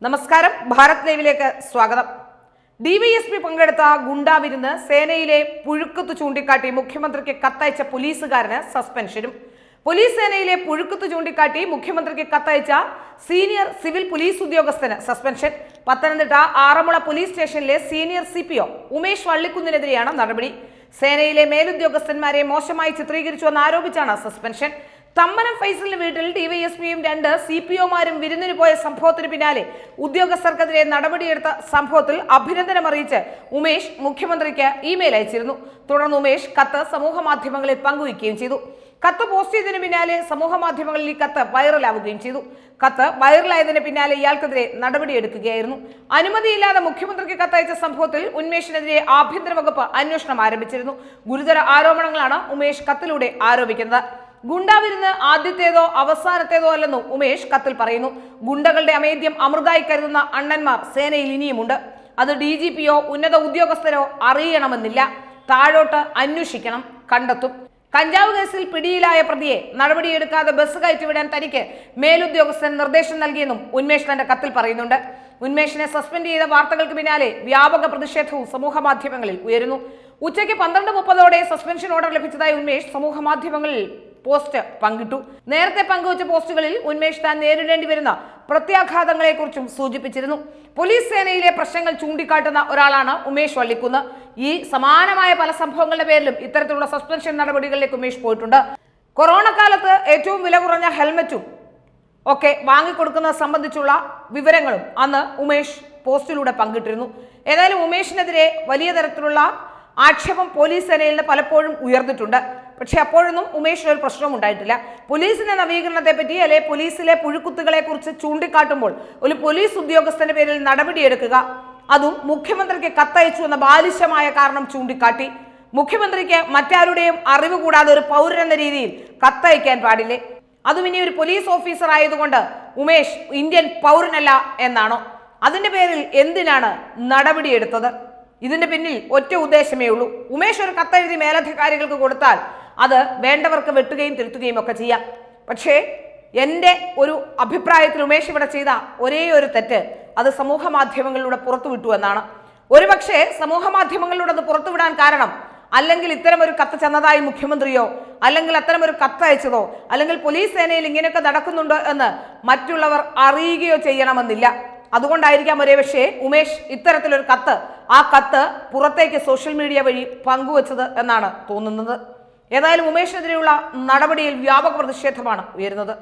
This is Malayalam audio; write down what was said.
നമസ്കാരം, ഭാരത് ലൈവിലേക്ക് സ്വാഗതം. ഡിവൈഎസ്പി പങ്കെടുത്ത ഗുണ്ടാവിരുന്ന് സേനയിലെ പുഴുക്കുത്തു ചൂണ്ടിക്കാട്ടി മുഖ്യമന്ത്രിക്ക് കത്തയച്ച പോലീസുകാരന് സസ്പെൻഷനും. പോലീസ് സേനയിലെ പുഴുക്കുത്തു ചൂണ്ടിക്കാട്ടി മുഖ്യമന്ത്രിക്ക് കത്തയച്ച സീനിയർ സിവിൽ പോലീസ് ഉദ്യോഗസ്ഥന് സസ്പെൻഷൻ. പത്തനംതിട്ട ആറന്മുള പോലീസ് സ്റ്റേഷനിലെ സീനിയർ CPO ഉമേഷ് വള്ളിക്കുന്നിനെതിരെയാണ് നടപടി. സേനയിലെ മേലുദ്യോഗസ്ഥന്മാരെ മോശമായി ചിത്രീകരിച്ചുവെന്ന് ആരോപിച്ചാണ് സസ്പെൻഷൻ. തമ്മനം ഫൈസലിന്റെ വീട്ടിൽ ഡിവൈഎസ്പിയും 2 CPOമാരും വിരുന്നിന് പോയ സംഭവത്തിന് പിന്നാലെ ഉദ്യോഗസ്ഥർക്കെതിരെ നടപടിയെടുത്ത സംഭവത്തിൽ അഭിനന്ദനം അറിയിച്ച് ഉമേഷ് മുഖ്യമന്ത്രിക്ക് ഇമെയിൽ അയച്ചിരുന്നു. തുടർന്ന് ഉമേഷ് കത്ത് സമൂഹ മാധ്യമങ്ങളിൽ പങ്കുവയ്ക്കുകയും ചെയ്തു. കത്ത് പോസ്റ്റ് ചെയ്തതിന് പിന്നാലെ സമൂഹ മാധ്യമങ്ങളിൽ ഈ കത്ത് വൈറലാവുകയും ചെയ്തു. കത്ത് വൈറലായതിന് പിന്നാലെ ഇയാൾക്കെതിരെ നടപടിയെടുക്കുകയായിരുന്നു. അനുമതിയില്ലാതെ മുഖ്യമന്ത്രിക്ക് കത്തയച്ച സംഭവത്തിൽ ഉന്മേഷിനെതിരെ ആഭ്യന്തര വകുപ്പ് അന്വേഷണം ആരംഭിച്ചിരുന്നു. ഗുരുതര ആരോപണങ്ങളാണ് ഉമേഷ് കത്തിലൂടെ ആരോപിക്കുന്നത്. ഗുണ്ടാവിരുന്ന് ആദ്യത്തേതോ അവസാനത്തേതോ അല്ലെന്നും ഉമേഷ് കത്തിൽ പറയുന്നു. ഗുണ്ടകളുടെ അമേദ്യം അമൃതായി കരുതുന്ന അണ്ണന്മാർ സേനയിൽ ഇനിയുമുണ്ട്. അത് DGPയോ ഉന്നത ഉദ്യോഗസ്ഥരോ അറിയണമെന്നില്ല. താഴോട്ട് അന്വേഷിക്കണം, കണ്ടെത്തും. കഞ്ചാവ് കേസിൽ പിടിയിലായ പ്രതിയെ നടപടിയെടുക്കാതെ ബസ് കയറ്റിവിടാൻ തനിക്ക് മേലുദ്യോഗസ്ഥൻ നിർദ്ദേശം നൽകിയെന്നും ഉന്മേഷ് തന്റെ കത്തിൽ പറയുന്നുണ്ട്. ഉന്മേഷിനെ സസ്പെൻഡ് ചെയ്ത വാർത്തകൾക്ക് പിന്നാലെ വ്യാപക പ്രതിഷേധവും സമൂഹ മാധ്യമങ്ങളിൽ ഉയരുന്നു. ഉച്ചയ്ക്ക് 12:30 സസ്പെൻഷൻ ഓർഡർ ലഭിച്ചതായി ഉന്മേഷ് സമൂഹ മാധ്യമങ്ങളിൽ പോസ്റ്റ് പങ്കിട്ടു. നേരത്തെ പങ്കുവച്ച പോസ്റ്റുകളിൽ ഉന്മേഷ് താൻ നേരിടേണ്ടി വരുന്ന പ്രത്യാഘാതങ്ങളെക്കുറിച്ചും സൂചിപ്പിച്ചിരുന്നു. പോലീസ് സേനയിലെ പ്രശ്നങ്ങൾ ചൂണ്ടിക്കാട്ടുന്ന ഒരാളാണ് ഉമേഷ് വള്ളിക്കുന്ന്. ഈ സമാനമായ പല സംഭവങ്ങളുടെ പേരിലും ഇത്തരത്തിലുള്ള സസ്പെൻഷൻ നടപടികളിലേക്ക് ഉമേഷ് പോയിട്ടുണ്ട്. കൊറോണ കാലത്ത് ഏറ്റവും വില കുറഞ്ഞ ഹെൽമറ്റും ഒക്കെ വാങ്ങിക്കൊടുക്കുന്നത് സംബന്ധിച്ചുള്ള വിവരങ്ങളും അന്ന് ഉമേഷ് പോസ്റ്റിലൂടെ പങ്കിട്ടിരുന്നു. ഏതായാലും ഉമേഷിനെതിരെ വലിയ തരത്തിലുള്ള ആക്ഷേപം പോലീസ് സേനയിൽ നിന്ന് പലപ്പോഴും ഉയർന്നിട്ടുണ്ട്. പക്ഷെ അപ്പോഴൊന്നും ഉമേഷിന് ഒരു പ്രശ്നവും ഉണ്ടായിട്ടില്ല. പോലീസിന്റെ നവീകരണത്തെ പറ്റി അല്ലെ പോലീസിലെ പുഴുക്കുത്തുകളെ കുറിച്ച് ചൂണ്ടിക്കാട്ടുമ്പോൾ ഒരു പോലീസ് ഉദ്യോഗസ്ഥന്റെ പേരിൽ നടപടിയെടുക്കുക, അതും മുഖ്യമന്ത്രിക്ക് കത്തയച്ചു എന്ന ബാലിശമായ കാരണം ചൂണ്ടിക്കാട്ടി. മുഖ്യമന്ത്രിക്ക് മറ്റാരുടെയും അറിവ് കൂടാതെ ഒരു പൗരൻ എന്ന രീതിയിൽ കത്തയക്കാൻ പാടില്ലേ? അതും ഇനി ഒരു പോലീസ് ഓഫീസർ ആയതുകൊണ്ട് ഉമേഷ് ഇന്ത്യൻ പൗരനല്ല എന്നാണോ? അതിന്റെ പേരിൽ എന്തിനാണ് നടപടിയെടുത്തത്? ഇതിന്റെ പിന്നിൽ ഒറ്റ ഉദ്ദേശമേ ഉള്ളൂ. ഉമേഷ് ഒരു കത്തെഴുതി മേലധികാരികൾക്ക് കൊടുത്താൽ അത് വേണ്ടവർക്ക് വെട്ടുകയും തിരുത്തുകയും ഒക്കെ ചെയ്യാം. പക്ഷേ എൻ്റെ ഒരു അഭിപ്രായത്തിൽ ഉമേഷ് ഇവിടെ ചെയ്ത ഒരേ ഒരു തെറ്റ് അത് സമൂഹ മാധ്യമങ്ങളിലൂടെ പുറത്തുവിട്ടു എന്നാണ്. ഒരുപക്ഷെ സമൂഹ മാധ്യമങ്ങളിലൂടെ അത് പുറത്തുവിടാൻ കാരണം അല്ലെങ്കിൽ ഇത്തരം ഒരു കത്ത് ചെന്നതായി മുഖ്യമന്ത്രിയോ അല്ലെങ്കിൽ അത്തരം ഒരു കത്ത് അയച്ചതോ അല്ലെങ്കിൽ പോലീസ് സേനയിൽ ഇങ്ങനെയൊക്കെ നടക്കുന്നുണ്ടോ എന്ന് മറ്റുള്ളവർ അറിയുകയോ ചെയ്യണമെന്നില്ല. അതുകൊണ്ടായിരിക്കാം ഒരുപക്ഷേ ഉമേഷ് ഇത്തരത്തിലൊരു കത്ത് ആ കത്ത് പുറത്തേക്ക് സോഷ്യൽ മീഡിയ വഴി പങ്കുവച്ചത് എന്നാണ് തോന്നുന്നത്. ഏതായാലും ഉമേഷിനെതിരെയുള്ള നടപടിയിൽ വ്യാപക പ്രതിഷേധമാണ് ഉയരുന്നത്.